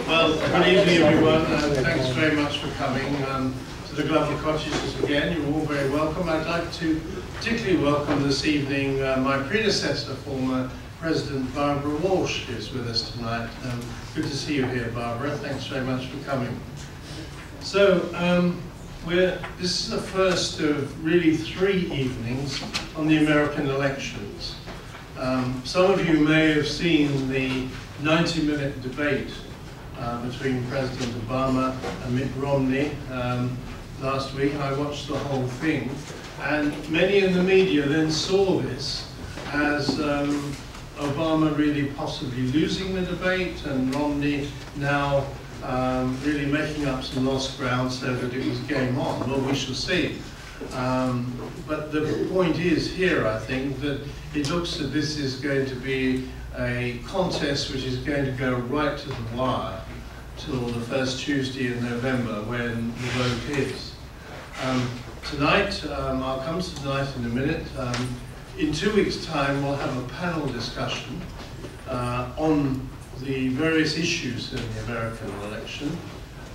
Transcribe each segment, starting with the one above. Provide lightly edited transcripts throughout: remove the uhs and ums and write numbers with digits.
Well, good evening everyone, and thanks very much for coming to the Glover Cottages again. You're all very welcome. I'd like to particularly welcome this evening my predecessor, former President Barbara Walsh, who is with us tonight. Good to see you here, Barbara. Thanks very much for coming. So, this is the first of really 3 evenings on the American elections. Some of you may have seen the 90-minute debate between President Obama and Mitt Romney last week. I watched the whole thing, and many in the media then saw this as Obama really possibly losing the debate and Romney now really making up some lost ground so that it was game on. Well, we shall see. But the point is here, I think, that it looks that this is going to be a contest which is going to go right to the wire till the first Tuesday in November when the vote is. Tonight, I'll come to tonight in a minute. In 2 weeks' time, we'll have a panel discussion on the various issues in the American election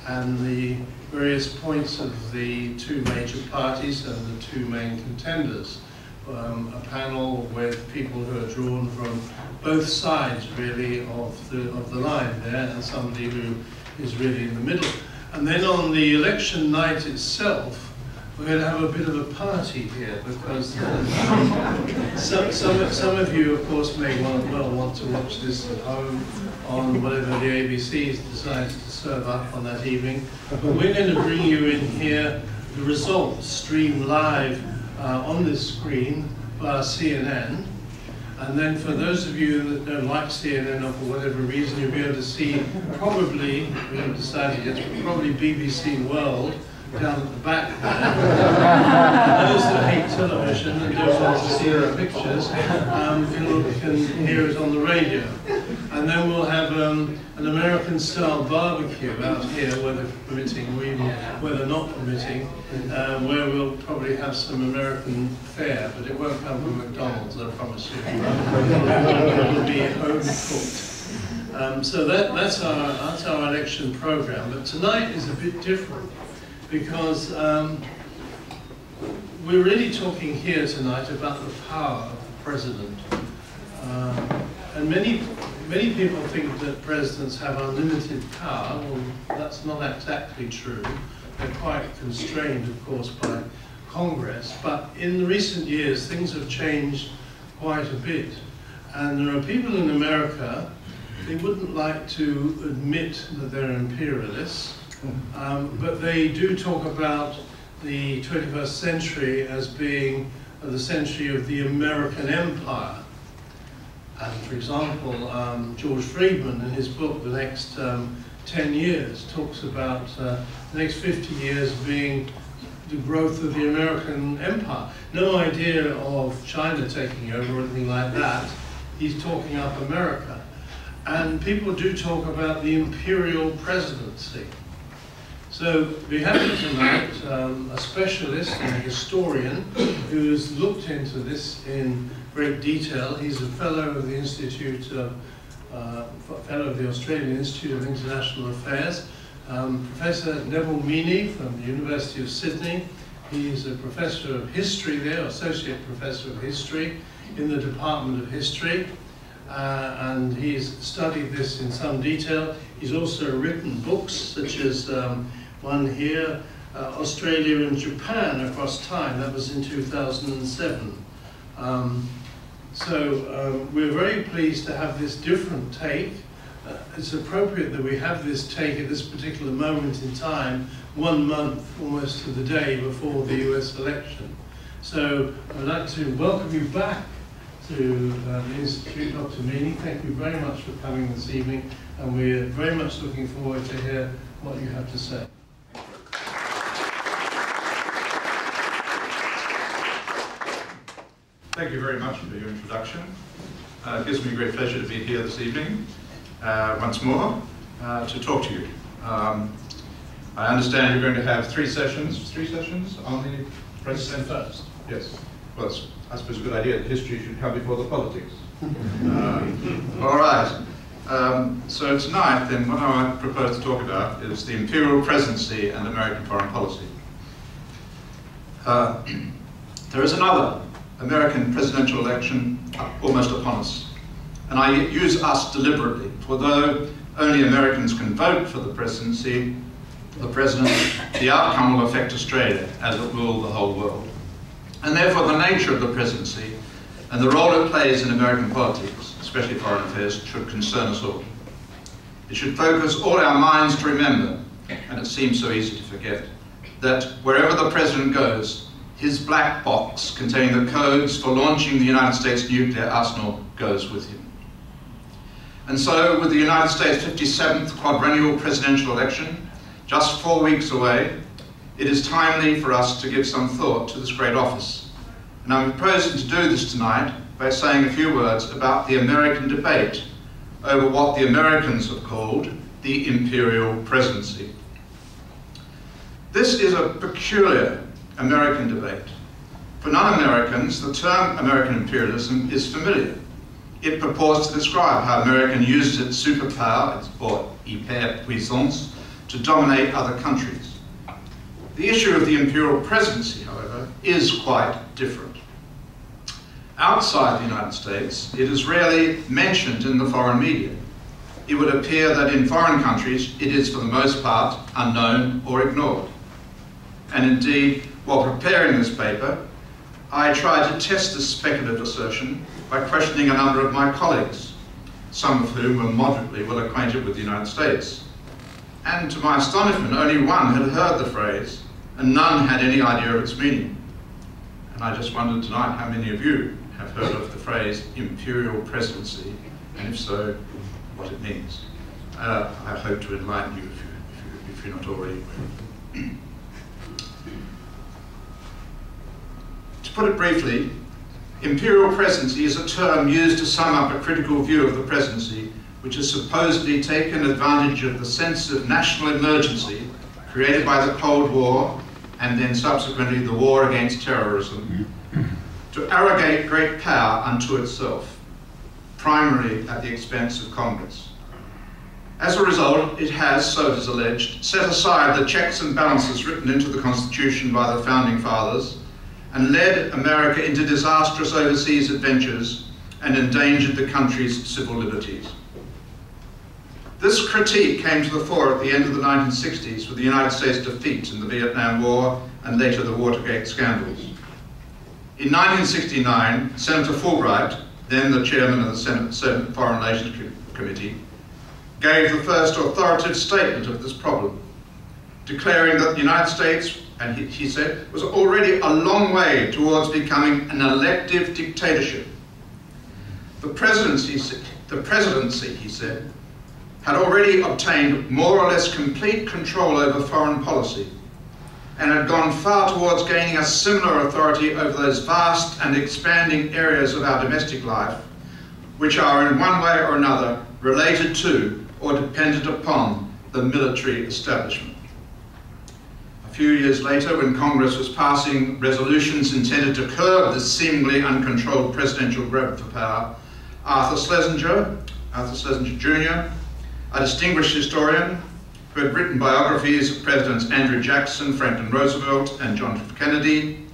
and the various points of the 2 major parties and the 2 main contenders. A panel with people who are drawn from both sides, really, of the line there, and somebody who is really in the middle. And then on the election night itself, we're going to have a bit of a party here, because some of you, of course, may want to watch this at home on whatever the ABC's decides to serve up on that evening. But we're going to bring you in here the results streamed live on this screen via CNN. And then for those of you that don't like CNN or for whatever reason, you'll be able to see probably, we haven't decided yet, but probably BBC World down at the back there. Those that hate television and don't want to see the pictures can hear it on the radio. And then we'll have an American-style barbecue out here, whether permitting or even whether not permitting, where we'll probably have some American fare, but it won't come from McDonald's, I promise you. It'll be home-cooked. So that's our election program. But tonight is a bit different, because we're really talking here tonight about the power of the president. And many people think that presidents have unlimited power. Well, that's not exactly true. They're quite constrained, of course, by Congress. But in the recent years, things have changed quite a bit. And there are people in America, they wouldn't like to admit that they're imperialists. But they do talk about the 21st century as being the century of the American empire. And for example, George Friedman in his book, The Next 10 Years, talks about the next 50 years being the growth of the American empire. No idea of China taking over or anything like that. He's talking up America. And people do talk about the Imperial Presidency. So we have tonight a specialist and a historian who's looked into this in great detail. He's a fellow of the fellow of the Australian Institute of International Affairs. Professor Neville Meaney from the University of Sydney. He's a professor of history there, associate professor of history in the Department of History. And he's studied this in some detail. He's also written books such as one here, Australia and Japan Across Time. That was in 2007. We're very pleased to have this different take. It's appropriate that we have this take at this particular moment in time, 1 month almost to the day before the US election. So I'd like to welcome you back to the Institute, Dr. Meaney. Thank you very much for coming this evening, and we're very much looking forward to hear what you have to say. Thank you very much for your introduction. It gives me great pleasure to be here this evening once more to talk to you. I understand you're going to have 3 sessions. 3 sessions on the president first. Yes. Well, I suppose a good idea that history should come before the politics. All right. So tonight, then, what I propose to talk about is the Imperial Presidency and American foreign policy. There is another American presidential election almost upon us, and I use us deliberately, for though only Americans can vote for the presidency, the president, the outcome will affect Australia as it will the whole world. And therefore the nature of the presidency and the role it plays in American politics, especially foreign affairs, should concern us all. It should focus all our minds to remember, and it seems so easy to forget, that wherever the president goes, his black box containing the codes for launching the United States nuclear arsenal goes with him. And so, with the United States' 57th quadrennial presidential election just 4 weeks away, it is timely for us to give some thought to this great office. And I'm proposing to do this tonight by saying a few words about the American debate over what the Americans have called the Imperial Presidency. This is a peculiar American debate. For non-Americans, the term American imperialism is familiar. It purports to describe how America uses its superpower, or hyperpuissance, to dominate other countries. The issue of the Imperial Presidency, however, is quite different. Outside the United States, it is rarely mentioned in the foreign media. It would appear that in foreign countries, it is for the most part unknown or ignored. And indeed, while preparing this paper, I tried to test this speculative assertion by questioning a number of my colleagues, some of whom were moderately well acquainted with the United States. And to my astonishment, only one had heard the phrase, and none had any idea of its meaning. And I just wondered tonight how many of you have heard of the phrase Imperial Presidency, and if so, what it means. I hope to enlighten you if you're not already aware. To put it briefly, Imperial Presidency is a term used to sum up a critical view of the presidency, which has supposedly taken advantage of the sense of national emergency created by the Cold War and then subsequently the war against terrorism, to arrogate great power unto itself, primarily at the expense of Congress. As a result, it has, so it is alleged, set aside the checks and balances written into the Constitution by the Founding Fathers and led America into disastrous overseas adventures and endangered the country's civil liberties. This critique came to the fore at the end of the 1960s with the United States defeat in the Vietnam War and later the Watergate scandals. In 1969, Senator Fulbright, then the chairman of the Senate Foreign Relations Committee, gave the first authoritative statement of this problem, declaring that the United States, and he said, was already a long way towards becoming an elective dictatorship. The presidency, he said, had already obtained more or less complete control over foreign policy and had gone far towards gaining a similar authority over those vast and expanding areas of our domestic life, which are in one way or another related to or dependent upon the military establishment. A few years later, when Congress was passing resolutions intended to curb this seemingly uncontrolled presidential grab for power, Arthur Schlesinger Jr., a distinguished historian who had written biographies of Presidents Andrew Jackson, Franklin Roosevelt, and John F. Kennedy,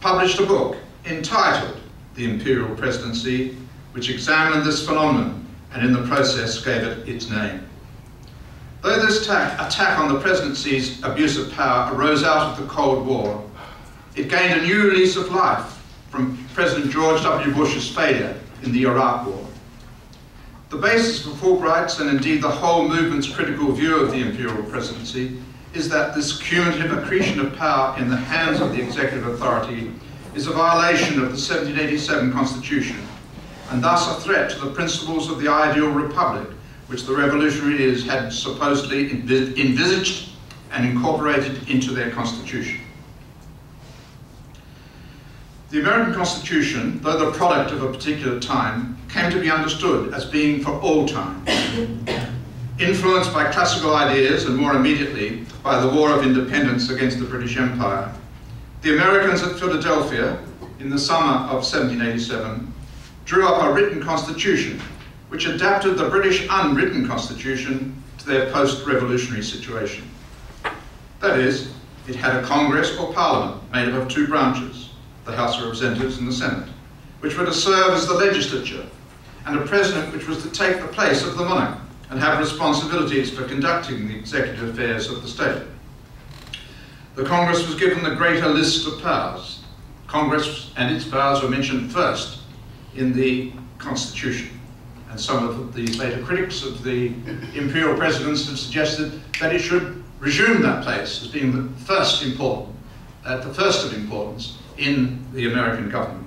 published a book entitled The Imperial Presidency, which examined this phenomenon and in the process gave it its name. Though this attack on the presidency's abuse of power arose out of the Cold War, it gained a new lease of life from President George W. Bush's failure in the Iraq War. The basis for Fulbright's and indeed the whole movement's critical view of the Imperial Presidency is that this cumulative accretion of power in the hands of the executive authority is a violation of the 1787 Constitution and thus a threat to the principles of the ideal republic which the revolutionaries had supposedly envisaged and incorporated into their Constitution. The American Constitution, though the product of a particular time, came to be understood as being for all time. Influenced by classical ideas and more immediately by the War of Independence against the British Empire, the Americans at Philadelphia in the summer of 1787 drew up a written constitution which adapted the British unwritten constitution to their post-revolutionary situation. That is, it had a Congress or Parliament made up of two branches, the House of Representatives and the Senate, which were to serve as the legislature, and a president which was to take the place of the monarch and have responsibilities for conducting the executive affairs of the state. The Congress was given the greater list of powers. Congress and its powers were mentioned first in the Constitution. And some of the later critics of the Imperial Presidency have suggested that it should resume that place as being the first of importance in the American government.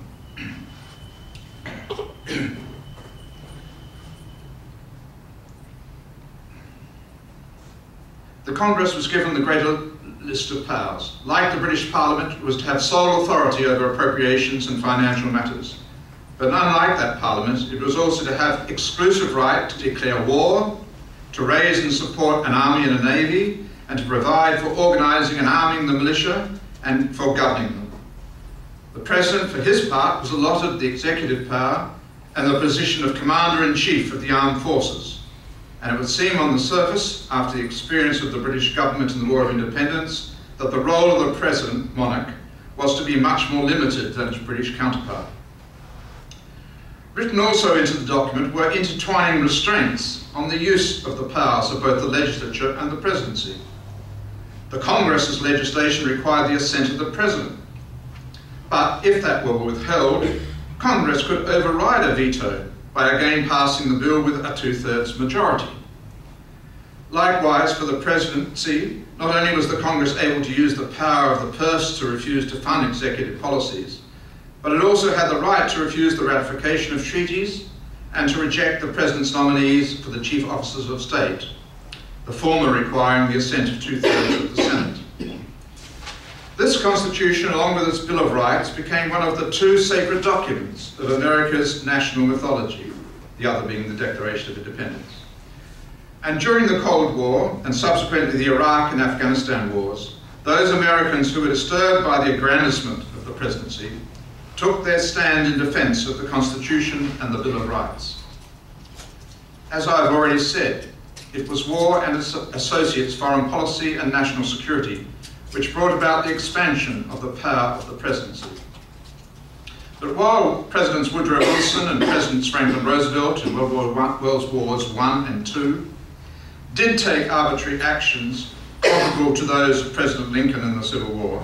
The Congress was given the greater list of powers. Like the British Parliament, it was to have sole authority over appropriations and financial matters. But unlike that Parliament, it was also to have exclusive right to declare war, to raise and support an army and a navy, and to provide for organising and arming the militia and for governing them. The President, for his part, was allotted the executive power and the position of Commander-in-Chief of the Armed Forces. And it would seem on the surface, after the experience of the British government in the War of Independence, that the role of the President, monarch, was to be much more limited than its British counterpart. Written also into the document were intertwining restraints on the use of the powers of both the legislature and the presidency. The Congress's legislation required the assent of the President. But if that were withheld, Congress could override a veto by again passing the bill with a 2/3 majority. Likewise, for the presidency, not only was the Congress able to use the power of the purse to refuse to fund executive policies, but it also had the right to refuse the ratification of treaties and to reject the President's nominees for the chief officers of state, the former requiring the assent of 2/3 of the Senate. This Constitution, along with its Bill of Rights, became one of the two sacred documents of America's national mythology, the other being the Declaration of Independence. And during the Cold War, and subsequently the Iraq and Afghanistan wars, those Americans who were disturbed by the aggrandizement of the presidency took their stand in defence of the Constitution and the Bill of Rights. As I've already said, it was war and its associates, foreign policy and national security, which brought about the expansion of the power of the presidency. But while Presidents Woodrow Wilson and Presidents Franklin Roosevelt in World Wars I and II did take arbitrary actions comparable to those of President Lincoln in the Civil War,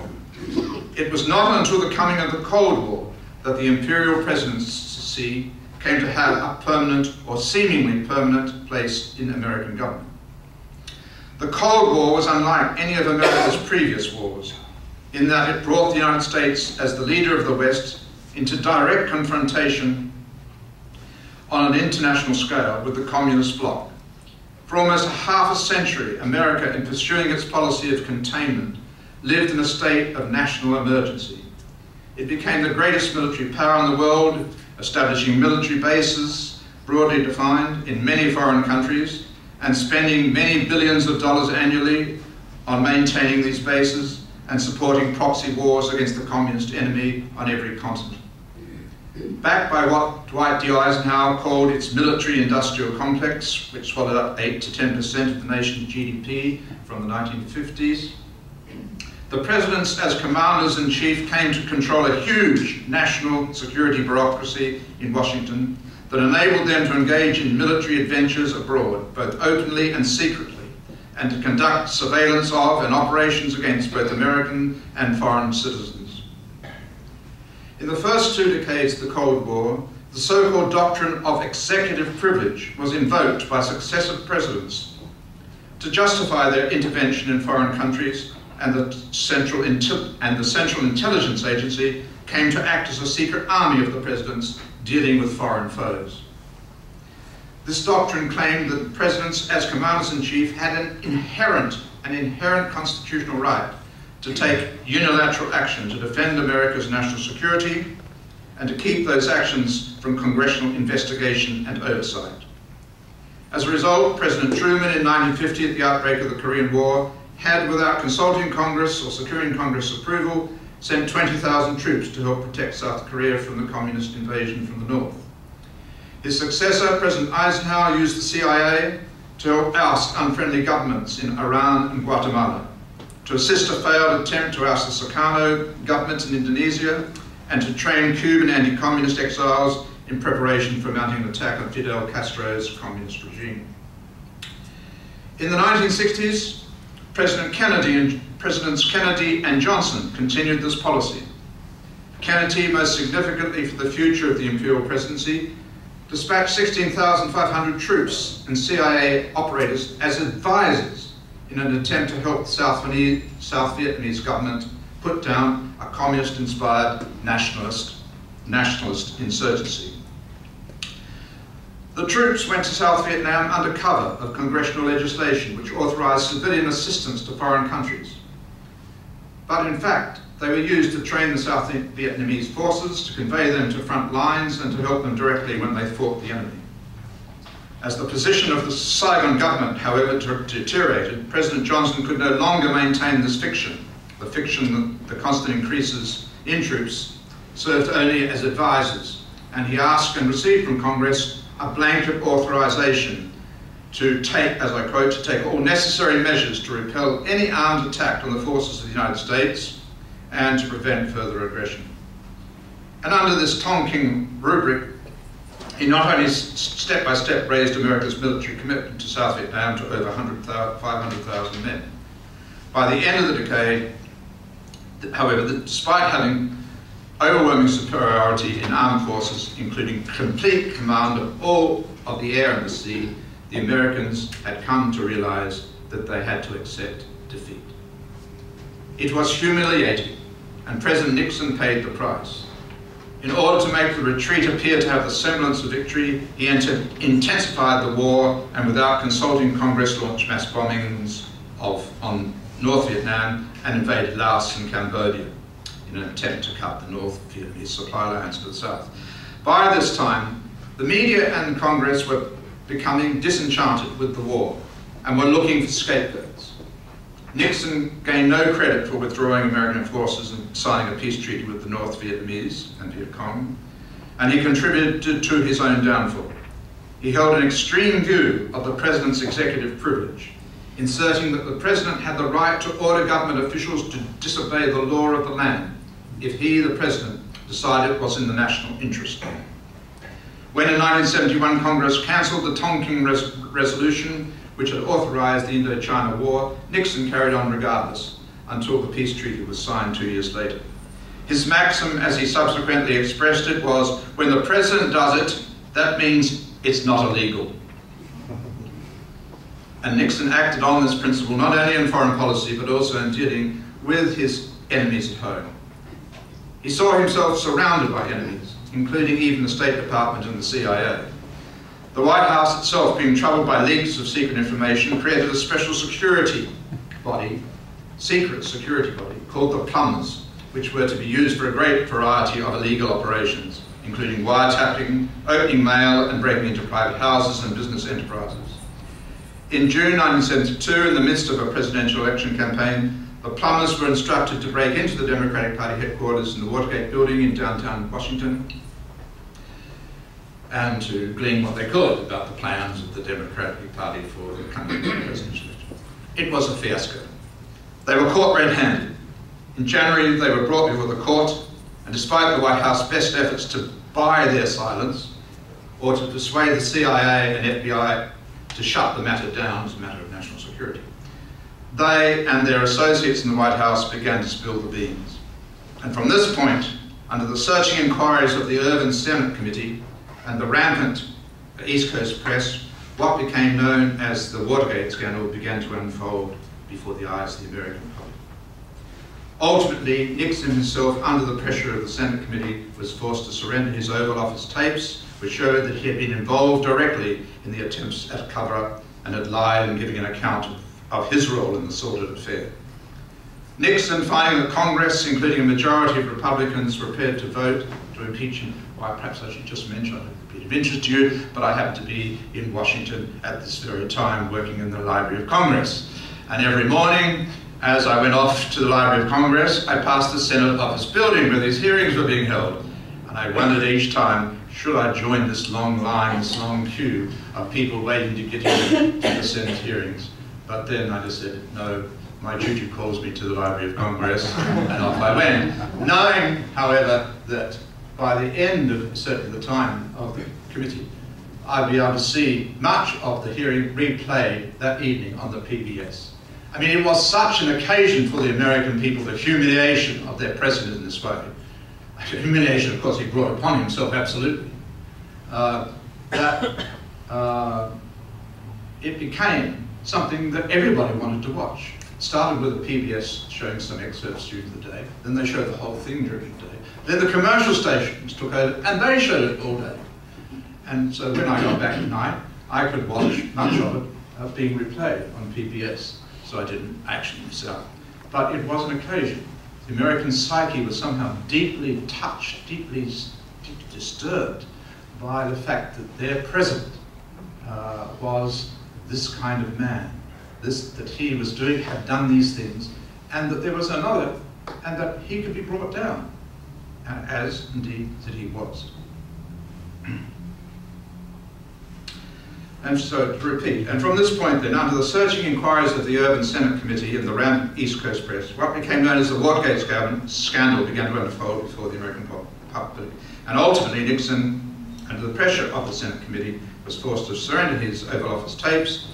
it was not until the coming of the Cold War that the Imperial Presidency came to have a permanent or seemingly permanent place in American government. The Cold War was unlike any of America's previous wars in that it brought the United States as the leader of the West into direct confrontation on an international scale with the communist bloc. For almost half a century, America, in pursuing its policy of containment, lived in a state of national emergency. It became the greatest military power in the world, establishing military bases, broadly defined, in many foreign countries, and spending many billions of dollars annually on maintaining these bases and supporting proxy wars against the communist enemy on every continent. Backed by what Dwight D. Eisenhower called its military-industrial complex, which swallowed up 8 to 10% of the nation's GDP from the 1950s, the presidents as commanders-in-chief came to control a huge national security bureaucracy in Washington that enabled them to engage in military adventures abroad, both openly and secretly, and to conduct surveillance of and operations against both American and foreign citizens. In the first 2 decades of the Cold War, the so-called doctrine of executive privilege was invoked by successive presidents to justify their intervention in foreign countries, and the Central Intelligence Agency came to act as a secret army of the presidents dealing with foreign foes. This doctrine claimed that presidents as commanders-in-chief had an inherent constitutional right to take unilateral action to defend America's national security and to keep those actions from congressional investigation and oversight. As a result, President Truman in 1950, at the outbreak of the Korean War, had, without consulting Congress or securing Congress approval, sent 20,000 troops to help protect South Korea from the communist invasion from the north. His successor, President Eisenhower, used the CIA to help oust unfriendly governments in Iran and Guatemala, to assist a failed attempt to oust the Sukarno government in Indonesia, and to train Cuban anti-communist exiles in preparation for mounting an attack on Fidel Castro's communist regime. In the 1960s, Presidents Kennedy and Johnson continued this policy. Kennedy, most significantly for the future of the Imperial Presidency, dispatched 16,500 troops and CIA operators as advisors in an attempt to help the South Vietnamese government put down a communist-inspired nationalist insurgency. The troops went to South Vietnam under cover of congressional legislation which authorized civilian assistance to foreign countries. But in fact, they were used to train the South Vietnamese forces, to convey them to front lines, and to help them directly when they fought the enemy. As the position of the Saigon government, however, deteriorated, President Johnson could no longer maintain this fiction. The fiction that the constant increases in troops served only as advisors, and he asked and received from Congress a blanket authorization to take, as I quote, to take all necessary measures to repel any armed attack on the forces of the United States and to prevent further aggression. And under this Tonkin rubric, he not only step by step raised America's military commitment to South Vietnam to over 500,000 men. By the end of the decade, however, despite having overwhelming superiority in armed forces, including complete command of all of the air and the sea, the Americans had come to realize that they had to accept defeat. It was humiliating, and President Nixon paid the price. In order to make the retreat appear to have the semblance of victory, he intensified the war and without consulting Congress launched mass bombings on North Vietnam and invaded Laos and Cambodia in an attempt to cut the North Vietnamese supply lines to the south. By this time, the media and Congress were becoming disenchanted with the war and were looking for scapegoats. Nixon gained no credit for withdrawing American forces and signing a peace treaty with the North Vietnamese and Viet Cong, and he contributed to his own downfall. He held an extreme view of the president's executive privilege, inserting that the president had the right to order government officials to disobey the law of the land if he, the president, decided it was in the national interest. When in 1971 Congress cancelled the Tonkin resolution, which had authorized the Indochina War, Nixon carried on regardless until the peace treaty was signed 2 years later. His maxim, as he subsequently expressed it, was, when the president does it, that means it's not illegal. And Nixon acted on this principle not only in foreign policy, but also in dealing with his enemies at home. He saw himself surrounded by enemies, including even the State Department and the CIA. The White House itself, being troubled by leaks of secret information, created a special security body, secret security body, called the Plumbers, which were to be used for a great variety of illegal operations, including wiretapping, opening mail, and breaking into private houses and business enterprises. In June 1972, in the midst of a presidential election campaign, the Plumbers were instructed to break into the Democratic Party headquarters in the Watergate building in downtown Washington and to glean what they could about the plans of the Democratic Party for the coming presidential election. It was a fiasco. They were caught red-handed. In January, they were brought before the court, and despite the White House's best efforts to buy their silence or to persuade the CIA and FBI to shut the matter down as a matter of national security, they and their associates in the White House began to spill the beans. And from this point, under the searching inquiries of the Irvin Senate Committee and the rampant East Coast press, what became known as the Watergate Scandal began to unfold before the eyes of the American public. Ultimately, Nixon himself, under the pressure of the Senate Committee, was forced to surrender his Oval Office tapes, which showed that he had been involved directly in the attempts at a cover-up and had lied in giving an account of his role in the sordid affair. Nixon, finding that Congress, including a majority of Republicans, were prepared to vote to impeach him. Well, perhaps I should just mention, I don't know if it's of interest to you, but I happened to be in Washington at this very time working in the Library of Congress. And every morning, as I went off to the Library of Congress, I passed the Senate Office building where these hearings were being held. And I wondered each time, should I join this long line, this long queue of people waiting to get into the Senate hearings? But then I just said, no, my duty calls me to the Library of Congress, and off I went. Knowing, however, that by the end of certainly the time of the committee, I'd be able to see much of the hearing replayed that evening on the PBS. I mean, it was such an occasion for the American people, the humiliation of their president in this way. Humiliation, of course, he brought upon himself, absolutely. That it became something that everybody wanted to watch. It started with the PBS showing some excerpts during the day, then they showed the whole thing during the day. Then the commercial stations took over, and they showed it all day. And so when I got back at night, I could watch much of it being replayed on PBS, so I didn't actually miss out. But it was an occasion. The American psyche was somehow deeply touched, deeply disturbed by the fact that their president was this kind of man, that he was had done these things, and that there was another, and that he could be brought down, as indeed that he was. And so, to repeat, and from this point then, under the searching inquiries of the Urban Senate Committee and the rampant East Coast press, what became known as the Watergate Scandal began to unfold before the American public. And ultimately, Nixon, under the pressure of the Senate Committee, was forced to surrender his Oval Office tapes,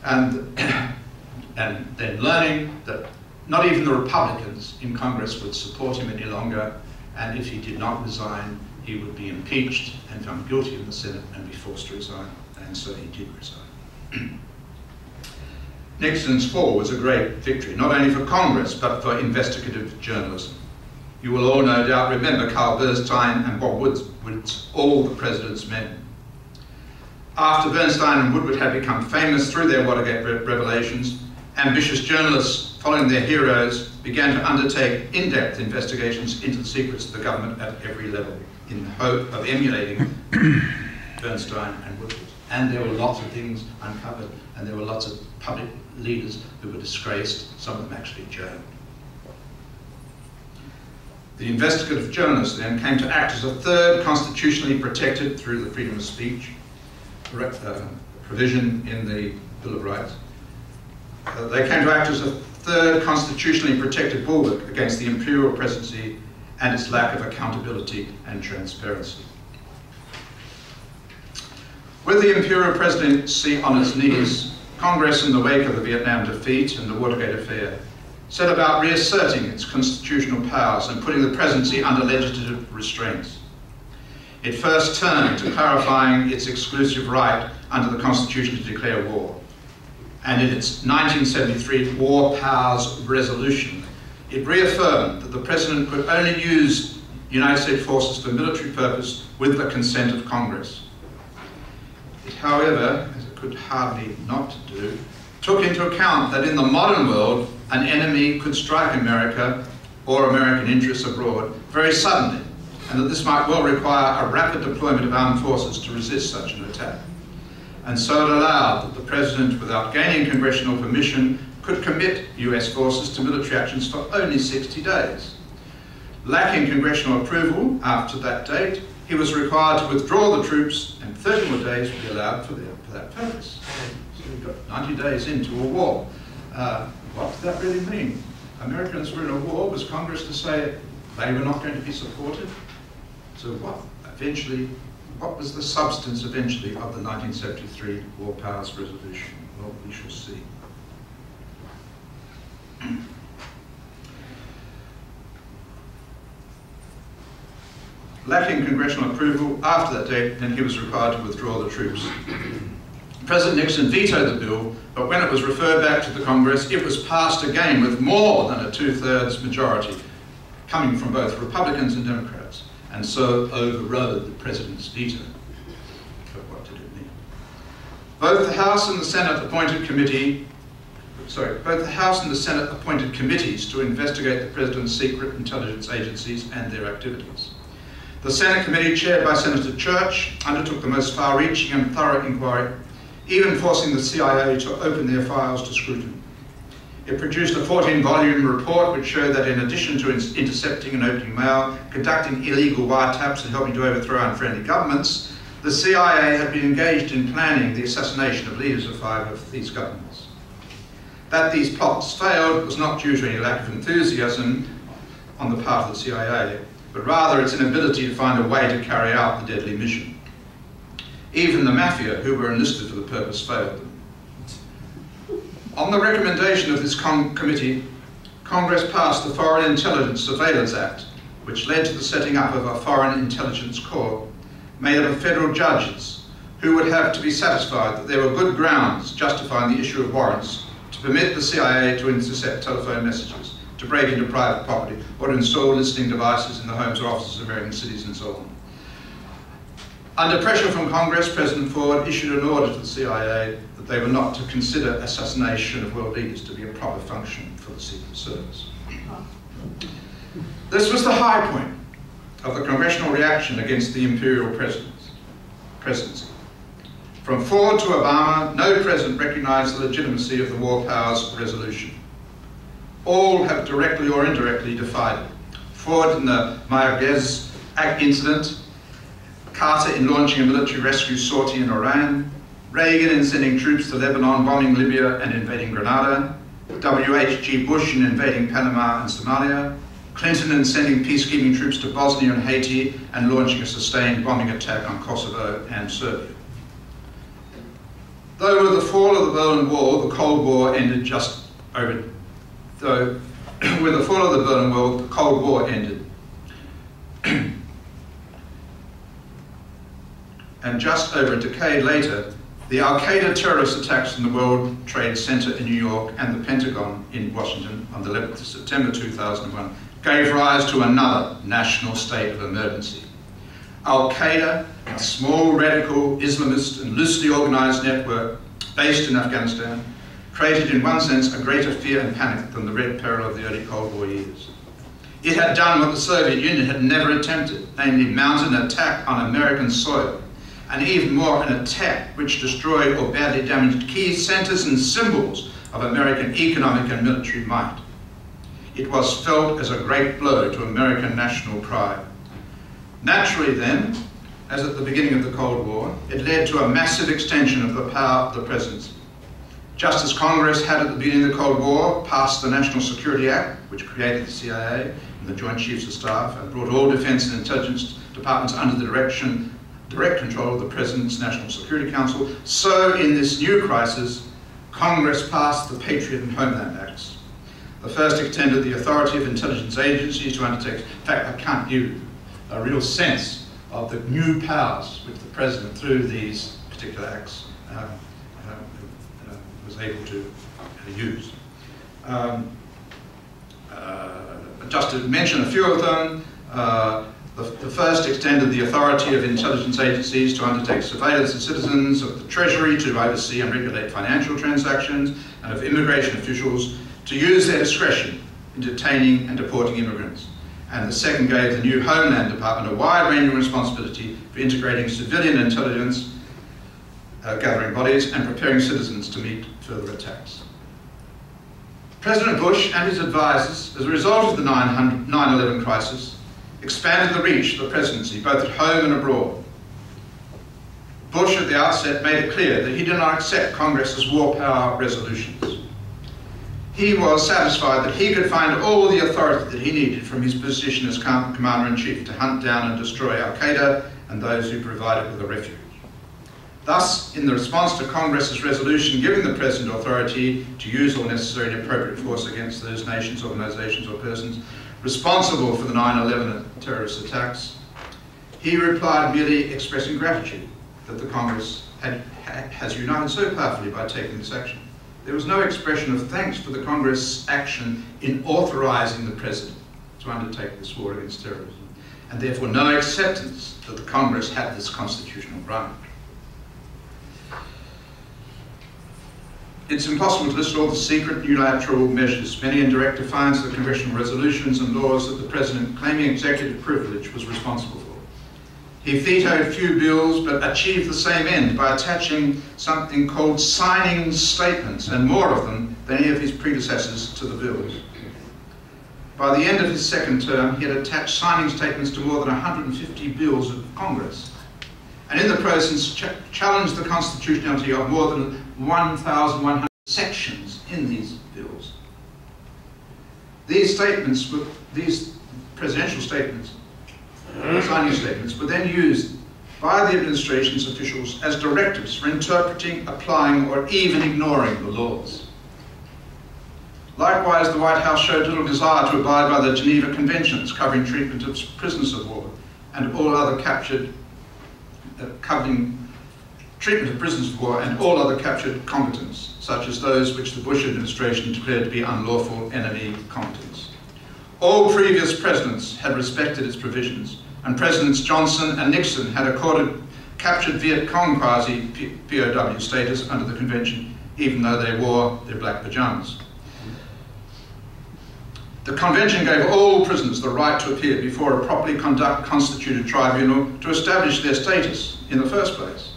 and then learning that not even the Republicans in Congress would support him any longer, and if he did not resign, he would be impeached and found guilty in the Senate and be forced to resign. And so he did resign. Nixon's fall was a great victory, not only for Congress, but for investigative journalism. You will all no doubt remember Carl Bernstein and Bob Woodward's All the President's Men. After Bernstein and Woodward had become famous through their Watergate revelations, ambitious journalists, following their heroes, began to undertake in-depth investigations into the secrets of the government at every level, in the hope of emulating Bernstein and Woodward. And there were lots of things uncovered, and there were lots of public leaders who were disgraced, some of them actually jailed. The investigative journalists then came to act as a third constitutionally protected, through the freedom of speech provision in the Bill of Rights. They came to act as a third constitutionally protected bulwark against the Imperial Presidency and its lack of accountability and transparency. With the Imperial Presidency on its knees, Congress, in the wake of the Vietnam defeat and the Watergate affair, set about reasserting its constitutional powers and putting the presidency under legislative restraints. It first turned to clarifying its exclusive right under the Constitution to declare war. And in its 1973 War Powers Resolution, it reaffirmed that the President could only use United States forces for military purpose with the consent of Congress. It, however, as it could hardly not do, took into account that in the modern world, an enemy could strike America or American interests abroad very suddenly, and that this might well require a rapid deployment of armed forces to resist such an attack. And so it allowed that the President, without gaining congressional permission, could commit US forces to military actions for only 60 days. Lacking congressional approval after that date, he was required to withdraw the troops, and 30 more days would be allowed for that purpose. So we got 90 days into a war. What did that really mean? Americans were in a war. Was Congress to say they were not going to be supported? So what was the substance eventually of the 1973 War Powers Resolution? Well, we shall see. Lacking congressional approval, after that date, then he was required to withdraw the troops. President Nixon vetoed the bill, but when it was referred back to the Congress, it was passed again with more than a two-thirds majority, coming from both Republicans and Democrats, and so overrode the President's veto. But what did it mean? Both the House and the Senate appointed committees to investigate the President's secret intelligence agencies and their activities. The Senate committee, chaired by Senator Church, undertook the most far-reaching and thorough inquiry, even forcing the CIA to open their files to scrutiny. It produced a 14-volume report which showed that in addition to intercepting and opening mail, conducting illegal wiretaps and helping to overthrow unfriendly governments, the CIA had been engaged in planning the assassination of leaders of 5 of these governments. That these plots failed was not due to any lack of enthusiasm on the part of the CIA, but rather its inability to find a way to carry out the deadly mission. Even the mafia, who were enlisted for the purpose, failed them. On the recommendation of this committee, Congress passed the Foreign Intelligence Surveillance Act, which led to the setting up of a Foreign Intelligence Corps made up of federal judges who would have to be satisfied that there were good grounds justifying the issue of warrants to permit the CIA to intercept telephone messages, to break into private property, or to install listening devices in the homes or offices of American cities and so on. Under pressure from Congress, President Ford issued an order to the CIA that they were not to consider assassination of world leaders to be a proper function for the Secret Service. This was the high point of the congressional reaction against the Imperial Presidency. From Ford to Obama, no president recognized the legitimacy of the War Powers Resolution. All have directly or indirectly defied it. Ford in the Mayaguez incident, Carter in launching a military rescue sortie in Iran, Reagan in sending troops to Lebanon, bombing Libya and invading Grenada, W.H.G. Bush in invading Panama and Somalia, Clinton in sending peacekeeping troops to Bosnia and Haiti and launching a sustained bombing attack on Kosovo and Serbia. Though with the fall of the Berlin Wall, the Cold War ended just over. Though with the fall of the Berlin Wall, the Cold War ended. And just over a decade later, the Al-Qaeda terrorist attacks in the World Trade Center in New York and the Pentagon in Washington on the 11th of September 2001 gave rise to another national state of emergency. Al-Qaeda, a small radical Islamist and loosely organized network based in Afghanistan, created in one sense a greater fear and panic than the Red Peril of the early Cold War years. It had done what the Soviet Union had never attempted, namely mount an attack on American soil, and even more an attack which destroyed or badly damaged key centers and symbols of American economic and military might. It was felt as a great blow to American national pride. Naturally then, as at the beginning of the Cold War, it led to a massive extension of the power of the presidency. Just as Congress had at the beginning of the Cold War passed the National Security Act, which created the CIA and the Joint Chiefs of Staff and brought all defense and intelligence departments under the direct control of the President's National Security Council, so in this new crisis, Congress passed the Patriot and Homeland Acts. The first extended the authority of intelligence agencies to undertake. In fact, I can't give you a real sense of the new powers which the President, through these particular acts, was able to use. Just to mention a few of them, the first extended the authority of intelligence agencies to undertake surveillance of citizens, of the Treasury to oversee and regulate financial transactions, and of immigration officials to use their discretion in detaining and deporting immigrants. And the second gave the new Homeland Department a wide-ranging responsibility for integrating civilian intelligence gathering bodies and preparing citizens to meet further attacks. President Bush and his advisors, as a result of the 9/11 crisis, expanded the reach of the presidency, both at home and abroad. Bush at the outset made it clear that he did not accept Congress's war power resolutions. He was satisfied that he could find all the authority that he needed from his position as Commander-in-Chief to hunt down and destroy Al-Qaeda and those who provided with a refuge. Thus, in the response to Congress's resolution giving the President authority to use all necessary and appropriate force against those nations, organizations or persons responsible for the 9/11 terrorist attacks, he replied merely expressing gratitude that the Congress has united so powerfully by taking this action. There was no expression of thanks for the Congress action in authorizing the President to undertake this war against terrorism, and therefore no acceptance that the Congress had this constitutional right. It's impossible to list all the secret unilateral measures, many in direct defiance of the congressional resolutions and laws that the President, claiming executive privilege, was responsible for. He vetoed few bills, but achieved the same end by attaching something called signing statements, and more of them than any of his predecessors, to the bills. By the end of his second term, he had attached signing statements to more than 150 bills of Congress, and in the process challenged the constitutionality of more than 1,100 sections in these bills. These presidential statements, signing statements, were then used by the administration's officials as directives for interpreting, applying, or even ignoring the laws. Likewise, the White House showed little desire to abide by the Geneva Conventions covering treatment of prisoners of war and all other covering treatment of prisoners of war and all other captured combatants, such as those which the Bush administration declared to be unlawful enemy combatants. All previous presidents had respected its provisions, and Presidents Johnson and Nixon had accorded captured Viet Cong quasi-POW status under the convention, even though they wore their black pajamas. The convention gave all prisoners the right to appear before a properly constituted tribunal to establish their status in the first place,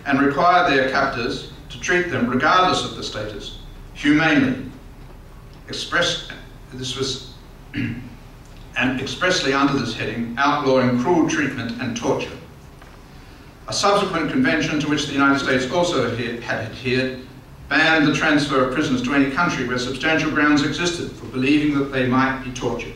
and required their captors to treat them, regardless of the status, humanely. And expressly under this heading, outlawing cruel treatment and torture. A subsequent convention, to which the United States also had adhered, banned the transfer of prisoners to any country where substantial grounds existed for believing that they might be tortured.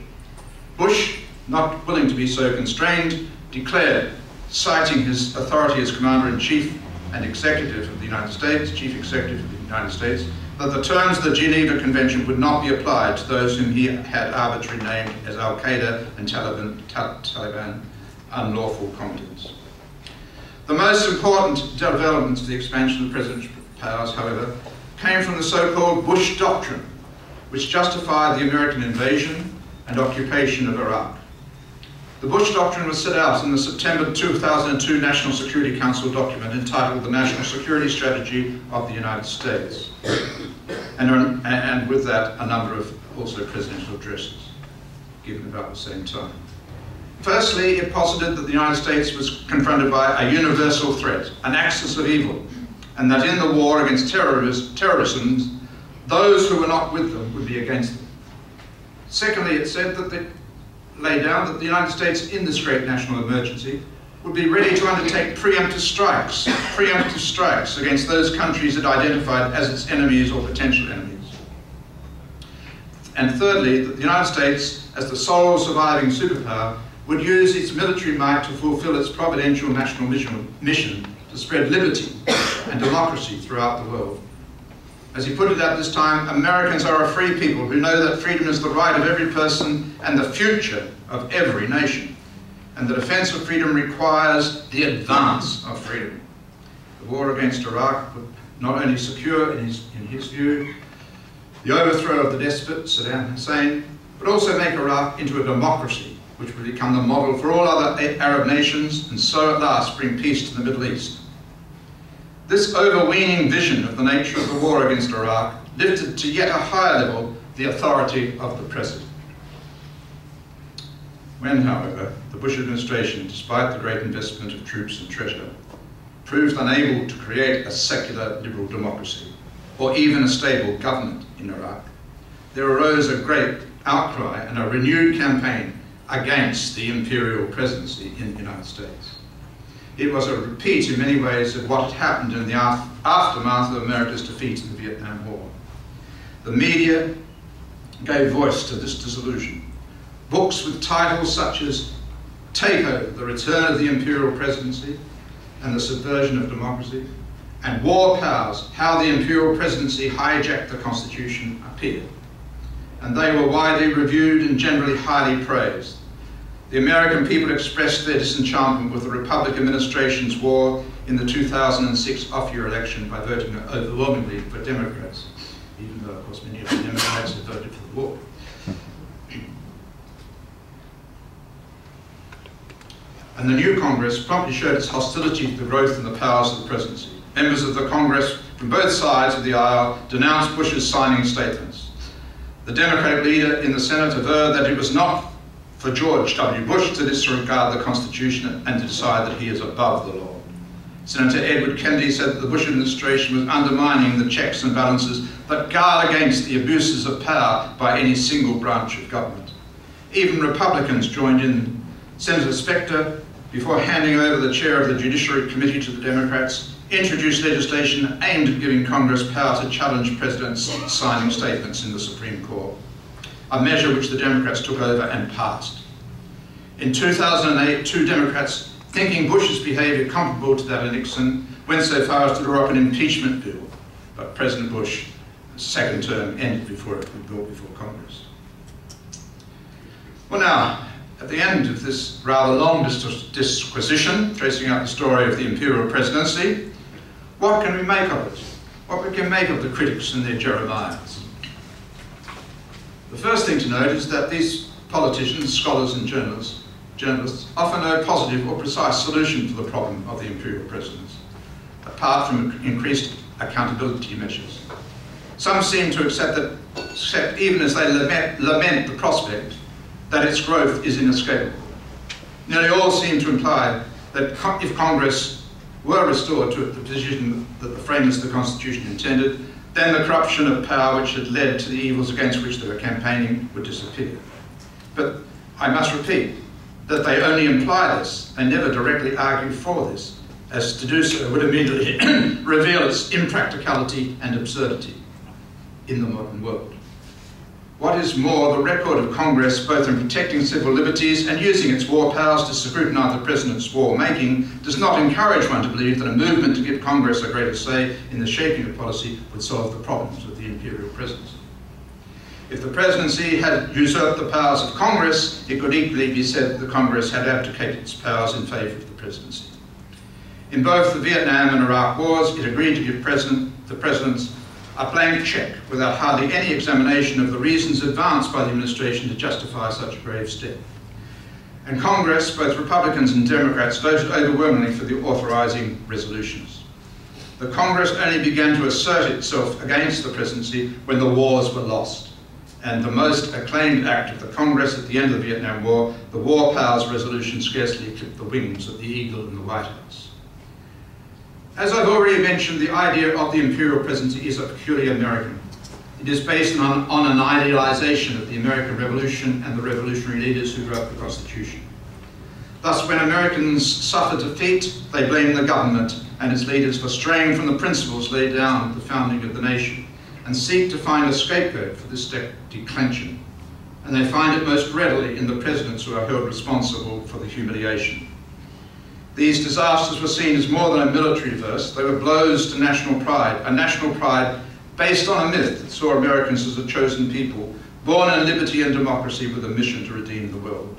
Bush, not willing to be so constrained, declared, citing his authority as Commander-in-Chief and Executive of the United States, Chief Executive of the United States, that the terms of the Geneva Convention would not be applied to those whom he had arbitrarily named as Al-Qaeda and Taliban unlawful combatants. The most important development to the expansion of presidential powers, however, came from the so-called Bush Doctrine, which justified the American invasion and occupation of Iraq. The Bush Doctrine was set out in the September 2002 National Security Council document entitled The National Security Strategy of the United States, and with that a number of also presidential addresses given about the same time. Firstly, it posited that the United States was confronted by a universal threat, an axis of evil, and that in the war against terrorism, those who were not with them would be against them. Secondly, it said that they laid down that the United States, in this great national emergency, would be ready to undertake preemptive strikes against those countries it identified as its enemies or potential enemies. And thirdly, that the United States, as the sole surviving superpower, would use its military might to fulfill its providential national mission to spread liberty and democracy throughout the world. As he put it at this time, Americans are a free people who know that freedom is the right of every person and the future of every nation, and the defense of freedom requires the advance of freedom. The war against Iraq would not only secure, in his view, the overthrow of the despot Saddam Hussein, but also make Iraq into a democracy, which would become the model for all other Arab nations, and so at last bring peace to the Middle East. This overweening vision of the nature of the war against Iraq lifted to yet a higher level the authority of the President. When, however, the Bush administration, despite the great investment of troops and treasure, proved unable to create a secular liberal democracy, or even a stable government in Iraq, there arose a great outcry and a renewed campaign against the Imperial Presidency in the United States. It was a repeat in many ways of what had happened in the aftermath of America's defeat in the Vietnam War. The media gave voice to this disillusion. Books with titles such as Takeover, The Return of the Imperial Presidency and the Subversion of Democracy, and War Powers, How the Imperial Presidency Hijacked the Constitution, appeared. And they were widely reviewed and generally highly praised. The American people expressed their disenchantment with the Republican administration's war in the 2006 off-year election by voting overwhelmingly for Democrats, even though, of course, many of the Democrats had voted for the war. And the new Congress promptly showed its hostility to the growth and the powers of the presidency. Members of the Congress from both sides of the aisle denounced Bush's signing statements. The Democratic leader in the Senate averred that it was not for George W. Bush to disregard the Constitution and to decide that he is above the law. Senator Edward Kennedy said that the Bush administration was undermining the checks and balances that guard against the abuses of power by any single branch of government. Even Republicans joined in. Senator Spector, before handing over the chair of the Judiciary Committee to the Democrats, introduced legislation aimed at giving Congress power to challenge presidents signing statements in the Supreme Court, a measure which the Democrats took over and passed. In 2008, two Democrats, thinking Bush's behaviour comparable to that of Nixon, went so far as to draw up an impeachment bill, but President Bush's second term ended before it could be brought before Congress. Well now, at the end of this rather long disquisition, tracing out the story of the Imperial Presidency, what can we make of it? What we can make of the critics and their Jeremiahs? The first thing to note is that these politicians, scholars and journalists offer no positive or precise solution to the problem of the Imperial Presidency, apart from increased accountability measures. Some seem to accept even as they lament the prospect, that its growth is inescapable. Nearly all seem to imply that if Congress were restored to the position that the framers of the Constitution intended, then the corruption of power which had led to the evils against which they were campaigning would disappear. But I must repeat that they only imply this and never directly argue for this, as to do so would immediately reveal its impracticality and absurdity in the modern world. What is more, the record of Congress, both in protecting civil liberties and using its war powers to scrutinise the President's war-making, does not encourage one to believe that a movement to give Congress a greater say in the shaping of policy would solve the problems of the Imperial Presidency. If the Presidency had usurped the powers of Congress, it could equally be said that the Congress had abdicated its powers in favour of the Presidency. In both the Vietnam and Iraq wars, it agreed to give the Presidents a blank cheque without hardly any examination of the reasons advanced by the administration to justify such a grave step. And Congress, both Republicans and Democrats, voted overwhelmingly for the authorising resolutions. The Congress only began to assert itself against the Presidency when the wars were lost. And the most acclaimed act of the Congress at the end of the Vietnam War, the War Powers Resolution, scarcely clipped the wings of the eagle in the White House. As I've already mentioned, the idea of the Imperial Presidency is a peculiarly American. It is based on an idealisation of the American Revolution and the revolutionary leaders who wrote the Constitution. Thus, when Americans suffer defeat, they blame the government and its leaders for straying from the principles laid down at the founding of the nation and seek to find a scapegoat for this declension. And they find it most readily in the presidents who are held responsible for the humiliation. These disasters were seen as more than a military verse. They were blows to national pride, a national pride based on a myth that saw Americans as a chosen people, born in liberty and democracy with a mission to redeem the world.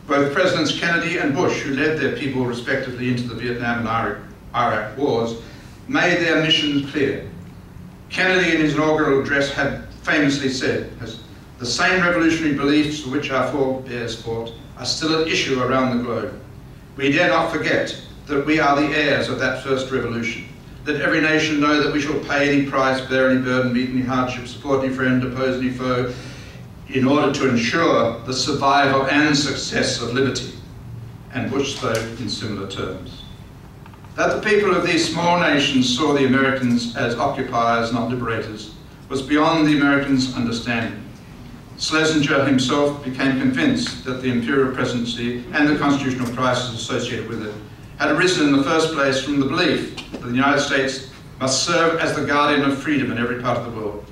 Both Presidents Kennedy and Bush, who led their people respectively into the Vietnam and Iraq wars, made their missions clear. Kennedy in his inaugural address had famously said, "The same revolutionary beliefs for which our forebears fought are still at issue around the globe. We dare not forget that we are the heirs of that first revolution. Let every nation know that we shall pay any price, bear any burden, meet any hardship, support any friend, oppose any foe, in order to ensure the survival and success of liberty." And Bush spoke in similar terms. That the people of these small nations saw the Americans as occupiers, not liberators, was beyond the Americans' understanding. Schlesinger himself became convinced that the Imperial Presidency and the constitutional crisis associated with it had arisen in the first place from the belief that the United States must serve as the guardian of freedom in every part of the world.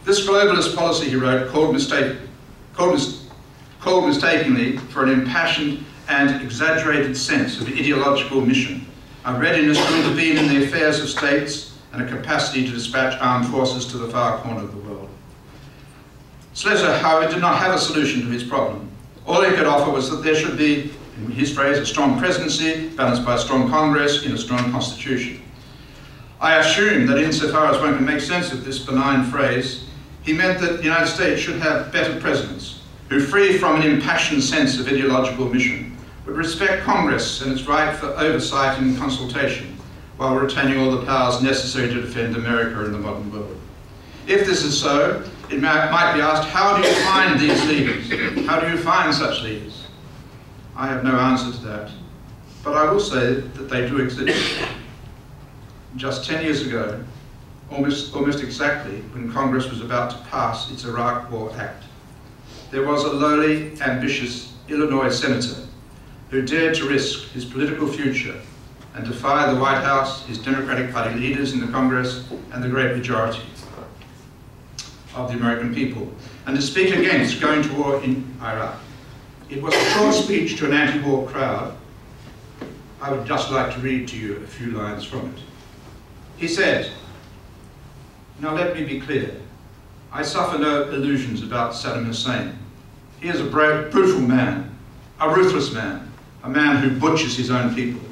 This globalist policy, he wrote, called mistakenly for an impassioned and exaggerated sense of ideological mission, a readiness to intervene in the affairs of states, and a capacity to dispatch armed forces to the far corner of the world. Schlesinger, however, did not have a solution to his problem. All he could offer was that there should be, in his phrase, a strong presidency, balanced by a strong Congress in a strong constitution. I assume that insofar as one can make sense of this benign phrase, he meant that the United States should have better presidents, who, free from an impassioned sense of ideological mission, would respect Congress and its right for oversight and consultation, while retaining all the powers necessary to defend America in the modern world. If this is so, It might be asked, how do you find these leaders? How do you find such leaders? I have no answer to that, but I will say that they do exist. Just 10 years ago, almost exactly when Congress was about to pass its Iraq War Act, there was a lowly, ambitious Illinois senator who dared to risk his political future and defy the White House, his Democratic Party leaders in the Congress, and the great majority of the American people, and to speak against going to war in Iraq. It was a short speech to an anti-war crowd. I would just like to read to you a few lines from it. He said, "Now let me be clear. I suffer no illusions about Saddam Hussein. He is a brutal man, a ruthless man, a man who butchers his own people.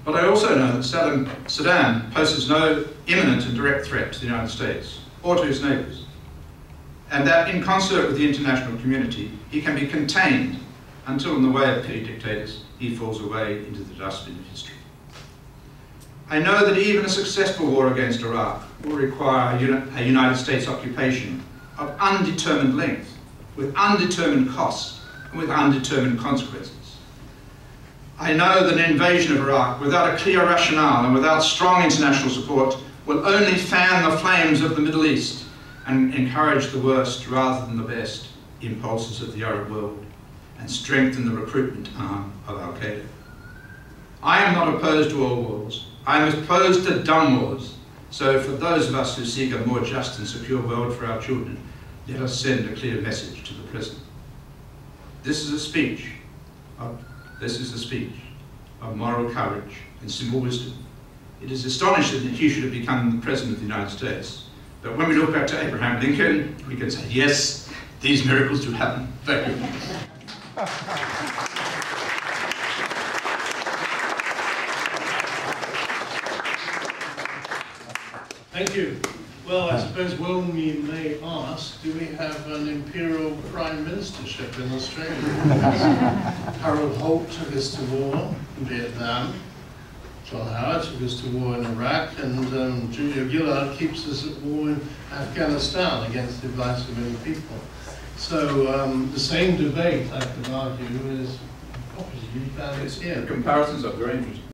But I also know that Saddam poses no imminent and direct threat to the United States or to his neighbours, and that in concert with the international community, he can be contained until, in the way of petty dictators, he falls away into the dustbin of history. I know that even a successful war against Iraq will require a United States occupation of undetermined length, with undetermined costs and with undetermined consequences. I know that an invasion of Iraq without a clear rationale and without strong international support will only fan the flames of the Middle East and encourage the worst rather than the best impulses of the Arab world and strengthen the recruitment arm of Al-Qaeda. I am not opposed to all wars. I am opposed to dumb wars. So for those of us who seek a more just and secure world for our children, let us send a clear message to the President. This is a speech of moral courage and simple wisdom. It is astonishing that he should have become the President of the United States. But when we look back to Abraham Lincoln, we can say, yes, these miracles do happen. Thank you. Thank you. Well, I suppose when we may ask, do we have an Imperial Prime Ministership in Australia? Harold Holt took us to war in Vietnam. John Howard took us to war in Iraq, and Julia Gillard keeps us at war in Afghanistan against the advice of many people. So the same debate, I could argue, is obviously valid here. Comparisons are very interesting.